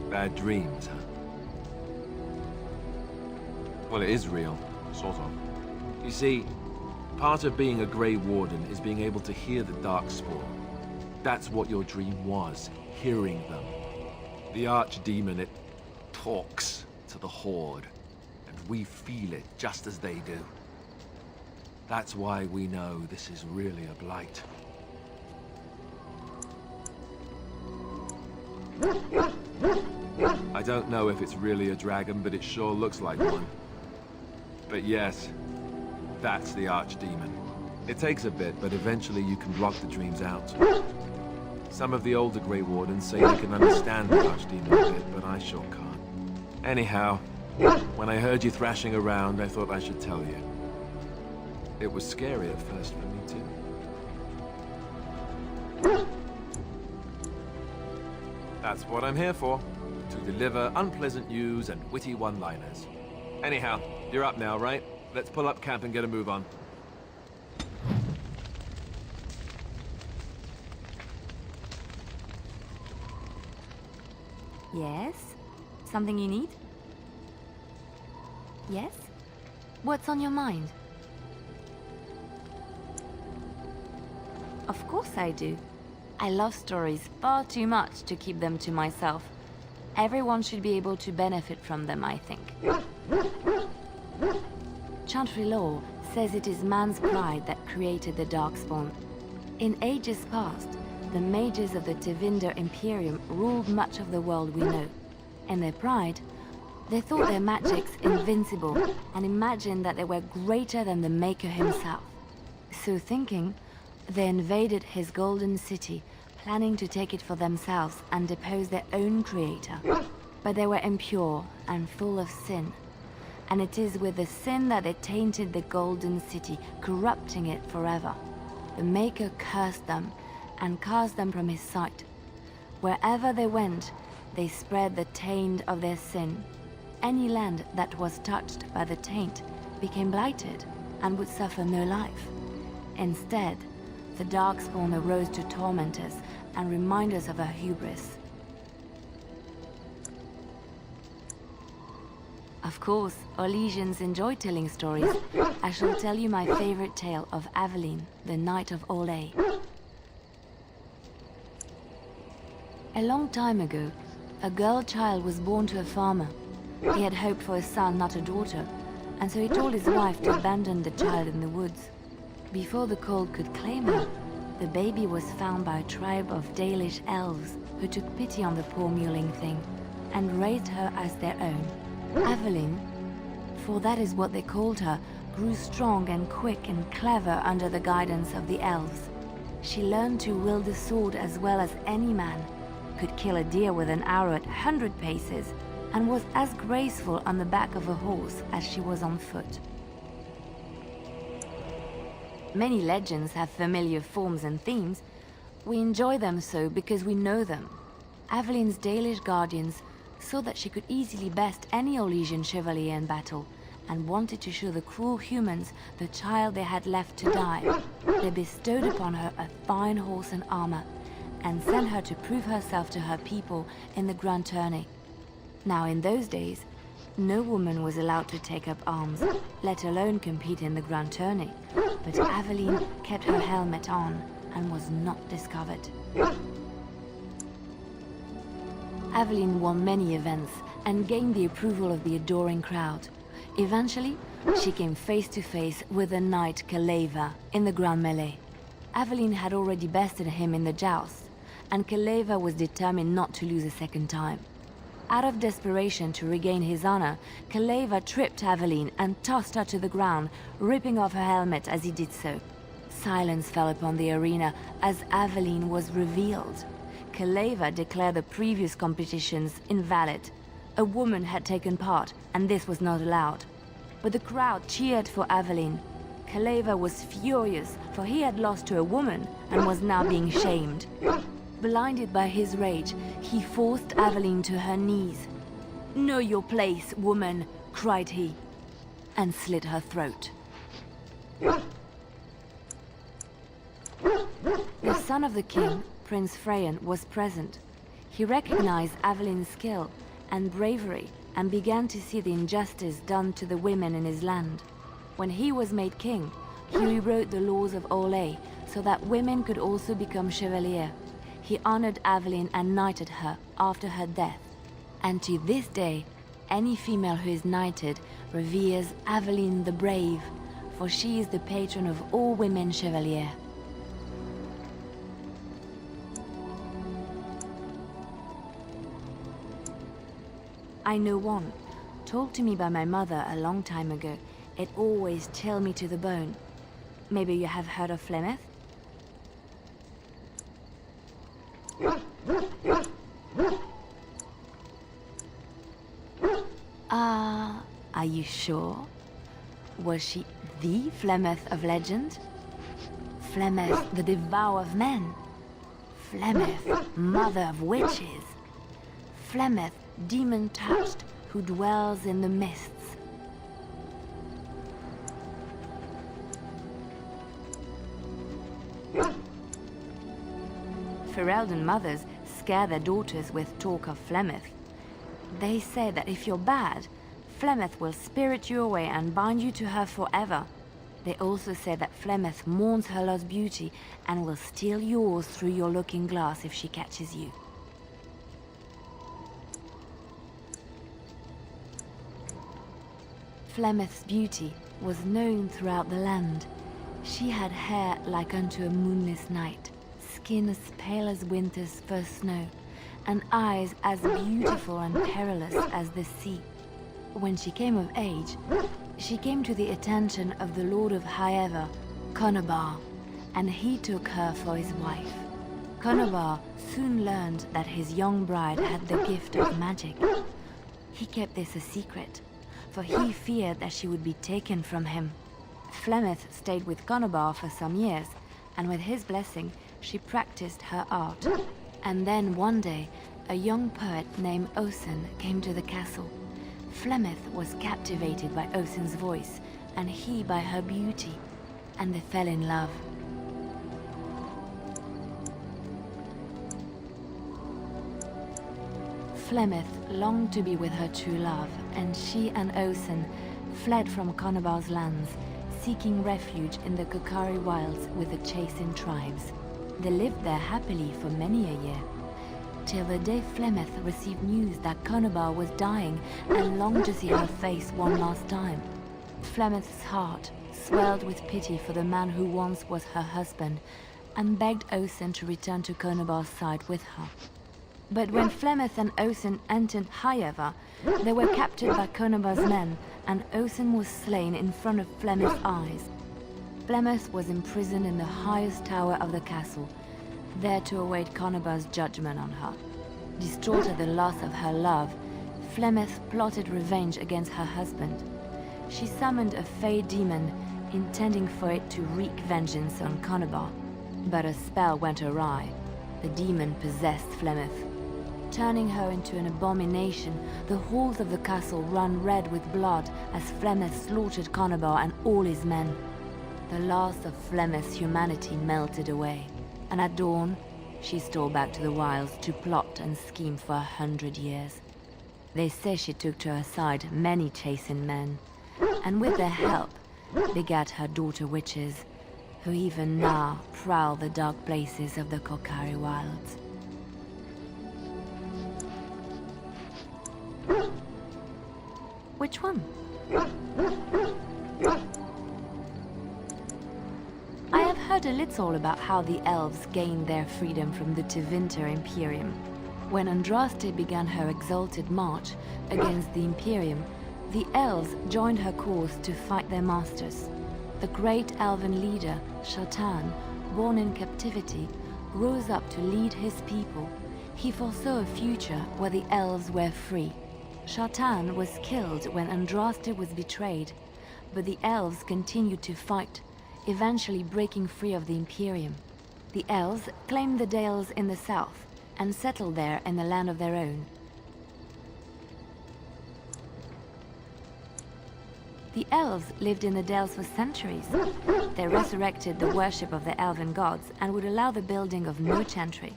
Bad dreams, huh? Well, it is real, sort of. You see, part of being a Grey Warden is being able to hear the Darkspawn. That's what your dream was, hearing them. The Archdemon, it talks to the Horde, and we feel it just as they do. That's why we know this is really a blight. I don't know if it's really a dragon, but it sure looks like one. But yes, that's the Archdemon. It takes a bit, but eventually you can block the dreams out. Some of the older Grey Wardens say they can understand the Archdemon a bit, but I sure can't. Anyhow, when I heard you thrashing around, I thought I should tell you. It was scary at first for me, too. That's what I'm here for. To deliver unpleasant news and witty one-liners. Anyhow, you're up now, right? Let's pull up camp and get a move on. Yes? Something you need? Yes? What's on your mind? Of course I do. I love stories far too much to keep them to myself. Everyone should be able to benefit from them, I think. Chantry lore says it is man's pride that created the Darkspawn. In ages past, the mages of the Tevinter Imperium ruled much of the world we know. In their pride, they thought their magics invincible and imagined that they were greater than the Maker himself. So thinking, they invaded his golden city, planning to take it for themselves and depose their own creator. But they were impure and full of sin. And it is with the sin that they tainted the golden city, corrupting it forever. The Maker cursed them and cast them from his sight. Wherever they went, they spread the taint of their sin. Any land that was touched by the taint became blighted and would suffer no life. Instead, the Darkspawn arose to torment us and remind us of our hubris. Of course, Orlesians enjoy telling stories. I shall tell you my favorite tale of Aveline, the Knight of Orlais. A long time ago, a girl child was born to a farmer. He had hoped for a son, not a daughter, and so he told his wife to abandon the child in the woods. Before the cold could claim her, the baby was found by a tribe of Dalish elves who took pity on the poor mewling thing and raised her as their own. Aveline, for that is what they called her, grew strong and quick and clever under the guidance of the elves. She learned to wield the sword as well as any man, could kill a deer with an arrow at 100 paces, and was as graceful on the back of a horse as she was on foot. Many legends have familiar forms and themes. We enjoy them so because we know them. Aveline's Dalish guardians saw that she could easily best any Orlesian chevalier in battle, and wanted to show the cruel humans the child they had left to die. They bestowed upon her a fine horse and armor, and sent her to prove herself to her people in the Grand Tourney. Now in those days, no woman was allowed to take up arms, let alone compete in the Grand Tourney, but Aveline kept her helmet on and was not discovered. Aveline won many events and gained the approval of the adoring crowd. Eventually, she came face to face with the knight Keleva in the Grand Melee. Aveline had already bested him in the joust, and Keleva was determined not to lose a second time. Out of desperation to regain his honor, Keleva tripped Aveline and tossed her to the ground, ripping off her helmet as he did so. Silence fell upon the arena as Aveline was revealed. Keleva declared the previous competitions invalid. A woman had taken part, and this was not allowed. But the crowd cheered for Aveline. Keleva was furious, for he had lost to a woman and was now being shamed. Blinded by his rage, he forced Aveline to her knees. "Know your place, woman," cried he, and slit her throat. The son of the king, Prince Freyan, was present. He recognized Avelin's skill and bravery and began to see the injustice done to the women in his land. When he was made king, he rewrote the laws of Orlais so that women could also become chevalier. He honored Avelin and knighted her after her death. And to this day, any female who is knighted reveres Avelin the Brave, for she is the patron of all women chevalier. I know one, told to me by my mother a long time ago. It always chilled me to the bone. Maybe you have heard of Flemeth? Are you sure? Was she the Flemeth of legend? Flemeth, the devourer of men? Flemeth, mother of witches? Flemeth, demon-touched, who dwells in the mists? Ferelden mothers scare their daughters with talk of Flemeth. They say that if you're bad, Flemeth will spirit you away and bind you to her forever. They also say that Flemeth mourns her lost beauty and will steal yours through your looking glass if she catches you. Flemeth's beauty was known throughout the land. She had hair like unto a moonless night, skin as pale as winter's first snow, and eyes as beautiful and perilous as the sea. When she came of age, she came to the attention of the Lord of Highever, Conobar, and he took her for his wife. Conobar soon learned that his young bride had the gift of magic. He kept this a secret, for he feared that she would be taken from him. Flemeth stayed with Conobar for some years, and with his blessing, she practiced her art. And then one day, a young poet named Osen came to the castle. Flemeth was captivated by Osen's voice, and he by her beauty, and they fell in love. Flemeth longed to be with her true love, and she and Osen fled from Conobar's lands, seeking refuge in the Kokari wilds with the Chasing tribes. They lived there happily for many a year, till the day Flemeth received news that Conobar was dying and longed to see her face one last time. Flemeth's heart swelled with pity for the man who once was her husband, and begged Osen to return to Conobar's side with her. But when Flemeth and Osen entered Highever, they were captured by Conobar's men, and Osen was slain in front of Flemeth's eyes. Flemeth was imprisoned in the highest tower of the castle, there to await Conobar's judgment on her. Distraught at the loss of her love, Flemeth plotted revenge against her husband. She summoned a fey demon, intending for it to wreak vengeance on Conobar. But a spell went awry. The demon possessed Flemeth. Turning her into an abomination, the halls of the castle ran red with blood as Flemeth slaughtered Conobar and all his men. The last of Flemeth's humanity melted away, and at dawn, she stole back to the wilds to plot and scheme for 100 years. They say she took to her side many Chasing men, and with their help, begat her daughter witches, who even now prowl the dark places of the Kokari wilds. Which one? I have heard a little about how the elves gained their freedom from the Tevinter Imperium. When Andraste began her exalted march against the Imperium, the elves joined her cause to fight their masters. The great elven leader, Shatan, born in captivity, rose up to lead his people. He foresaw a future where the elves were free. Shatan was killed when Andraste was betrayed, but the elves continued to fight, eventually breaking free of the Imperium. The elves claimed the Dales in the south and settled there in a land of their own. The elves lived in the Dales for centuries. They resurrected the worship of the elven gods and would allow the building of no chantry.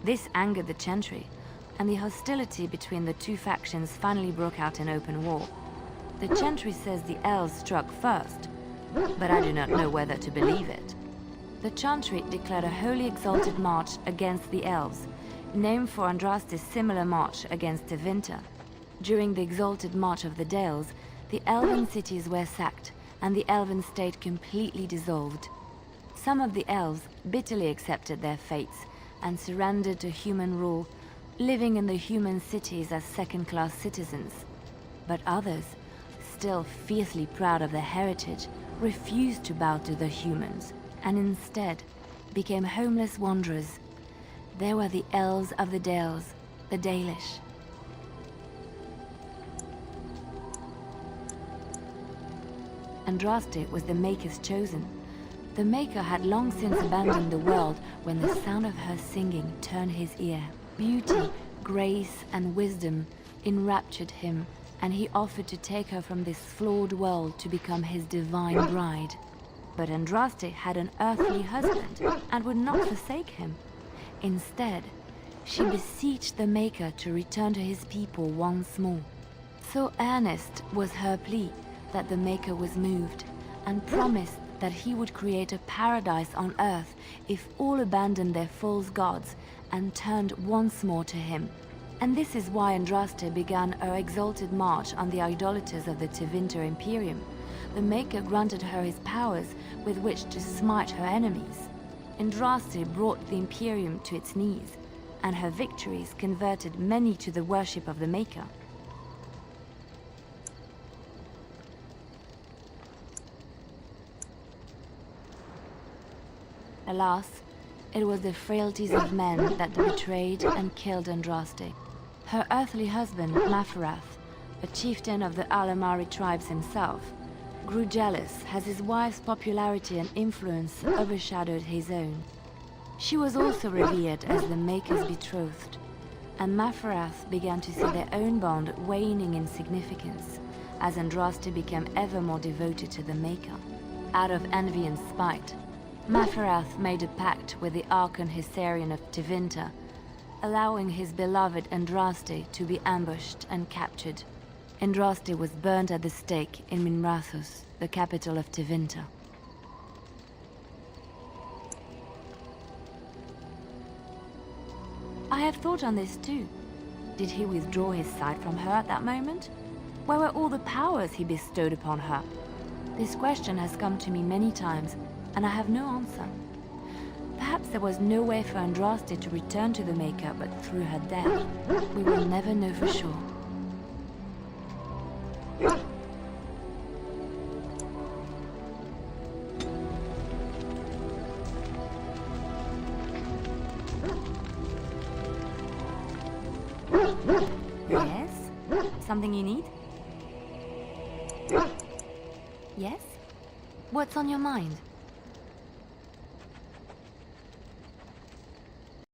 This angered the chantry, and the hostility between the two factions finally broke out in open war. The chantry says the elves struck first, but I do not know whether to believe it. The chantry declared a holy exalted march against the elves, named for Andraste's similar march against Tevinter. During the exalted march of the Dales, the elven cities were sacked, and the elven state completely dissolved. Some of the elves bitterly accepted their fates and surrendered to human rule, living in the human cities as second-class citizens. But others, still fiercely proud of their heritage, refused to bow to the humans, and instead became homeless wanderers. They were the elves of the Dales, the Dalish. Andraste was the Maker's chosen. The Maker had long since abandoned the world when the sound of her singing turned his ear. Beauty, grace, and wisdom enraptured him, and he offered to take her from this flawed world to become his divine bride. But Andraste had an earthly husband and would not forsake him. Instead, she beseeched the Maker to return to his people once more. So earnest was her plea that the Maker was moved, and promised that he would create a paradise on earth if all abandoned their false gods and turned once more to him. And this is why Andraste began her exalted march on the idolaters of the Tevinter Imperium. The Maker granted her his powers with which to smite her enemies. Andraste brought the Imperium to its knees, and her victories converted many to the worship of the Maker. Alas, it was the frailties of men that betrayed and killed Andraste. Her earthly husband, Maferath, a chieftain of the Alamari tribes himself, grew jealous as his wife's popularity and influence overshadowed his own. She was also revered as the Maker's betrothed, and Maferath began to see their own bond waning in significance as Andraste became ever more devoted to the Maker. Out of envy and spite, Maferath made a pact with the Archon Hysarian of Tevinter, allowing his beloved Andraste to be ambushed and captured. Andraste was burned at the stake in Minrathous, the capital of Tevinter. I have thought on this too. Did he withdraw his sight from her at that moment? Where were all the powers he bestowed upon her? This question has come to me many times, and I have no answer. Perhaps there was no way for Andraste to return to the Maker but through her death. We will never know for sure. Yes? Something you need? Yes? What's on your mind?